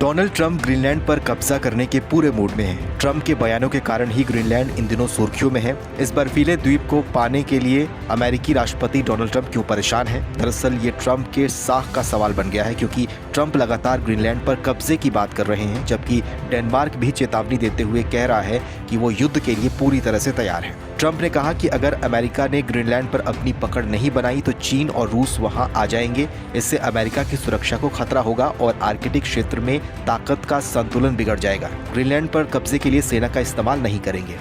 Donald Trump Greenland पर कब्जा करने के पूरे मूड में हैं। ट्रंप के बयानों के कारण ही ग्रीनलैंड इन दिनों सुर्खियों में है। इस बर्फीले द्वीप को पाने के लिए अमेरिकी राष्ट्रपति डोनाल्ड ट्रंप क्यों परेशान हैं? दरअसल ये ट्रंप के साख का सवाल बन गया है, क्योंकि ट्रंप लगातार ग्रीनलैंड पर कब्जे की बात कर रहे हैं, जबकि डेनमार्क भी चेतावनी देते हुए कह रहा है कि वो युद्ध के लिए पूरी तरह से तैयार है। ट्रंप ने कहा कि अगर अमेरिका ने ग्रीनलैंड पर अपनी पकड़ नहीं बनाई तो चीन और रूस वहां आ जाएंगे। इससे अमेरिका की सुरक्षा को खतरा होगा और आर्कटिक क्षेत्र में ताकत का संतुलन बिगड़ जाएगा। ग्रीनलैंड पर कब्जे के लिए सेना का इस्तेमाल नहीं करेंगे।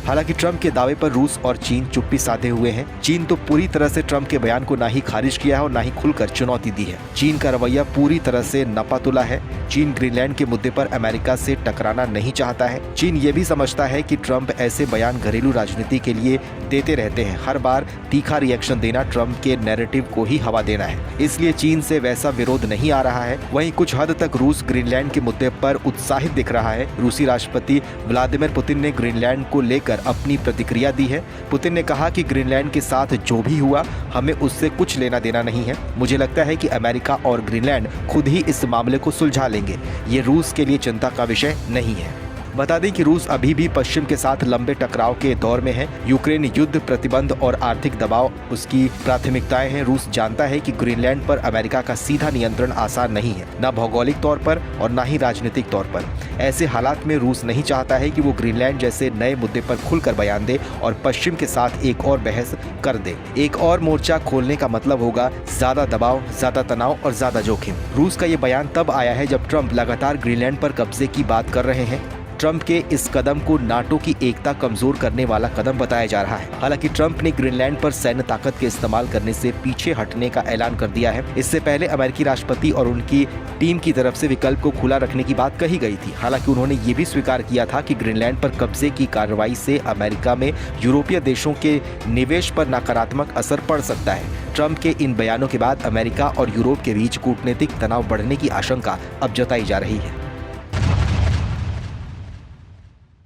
हालांकि ट्रंप के दावे पर रूस और चीन चुप्पी साधे हुए हैं। चीन तो पूरी तरह से ट्रंप के बयान को ना ही खारिज किया है और ना ही खुलकर चुनौती दी है। चीन का रवैया पूरी तरह से नपातुला है। चीन ग्रीनलैंड के मुद्दे पर अमेरिका से टकराना नहीं चाहता है। चीन ये भी समझता है कि ट्रंप ऐसे बयान घरेलू राजनीति के लिए देते रहते हैं। हर बार तीखा रिएक्शन देना ट्रंप के नैरेटिव को ही हवा देना है, इसलिए चीन से वैसा विरोध नहीं आ रहा है। वहीं कुछ हद तक रूस ग्रीनलैंड के मुद्दे पर उत्साहित दिख रहा है। रूसी राष्ट्रपति व्लादिमीर पुतिन ने ग्रीनलैंड को लेकर अपनी प्रतिक्रिया दी है। पुतिन ने कहा कि ग्रीनलैंड के साथ जो भी हुआ हमें उससे कुछ लेना देना नहीं है। मुझे लगता है कि अमेरिका और ग्रीनलैंड खुद ही इस मामले को सुलझा लेंगे। ये रूस के लिए चिंता का विषय नहीं है। बता दें कि रूस अभी भी पश्चिम के साथ लंबे टकराव के दौर में है। यूक्रेन युद्ध, प्रतिबंध और आर्थिक दबाव उसकी प्राथमिकताएं हैं। रूस जानता है कि ग्रीनलैंड पर अमेरिका का सीधा नियंत्रण आसान नहीं है, न भौगोलिक तौर पर और न ही राजनीतिक तौर पर। ऐसे हालात में रूस नहीं चाहता है कि वो ग्रीनलैंड जैसे नए मुद्दे पर खुलकर बयान दे और पश्चिम के साथ एक और बहस कर दे। एक और मोर्चा खोलने का मतलब होगा ज्यादा दबाव, ज्यादा तनाव और ज्यादा जोखिम। रूस का ये बयान तब आया है जब ट्रंप लगातार ग्रीनलैंड पर कब्जे की बात कर रहे हैं। ट्रंप के इस कदम को नाटो की एकता कमजोर करने वाला कदम बताया जा रहा है। हालांकि ट्रंप ने ग्रीनलैंड पर सैन्य ताकत के इस्तेमाल करने से पीछे हटने का ऐलान कर दिया है। इससे पहले अमेरिकी राष्ट्रपति और उनकी टीम की तरफ से विकल्प को खुला रखने की बात कही गई थी। हालांकि उन्होंने ये भी स्वीकार किया था कि ग्रीनलैंड पर कब्जे की कार्रवाई से अमेरिका में यूरोपीय देशों के निवेश पर नकारात्मक असर पड़ सकता है। ट्रंप के इन बयानों के बाद अमेरिका और यूरोप के बीच कूटनीतिक तनाव बढ़ने की आशंका अब जताई जा रही है।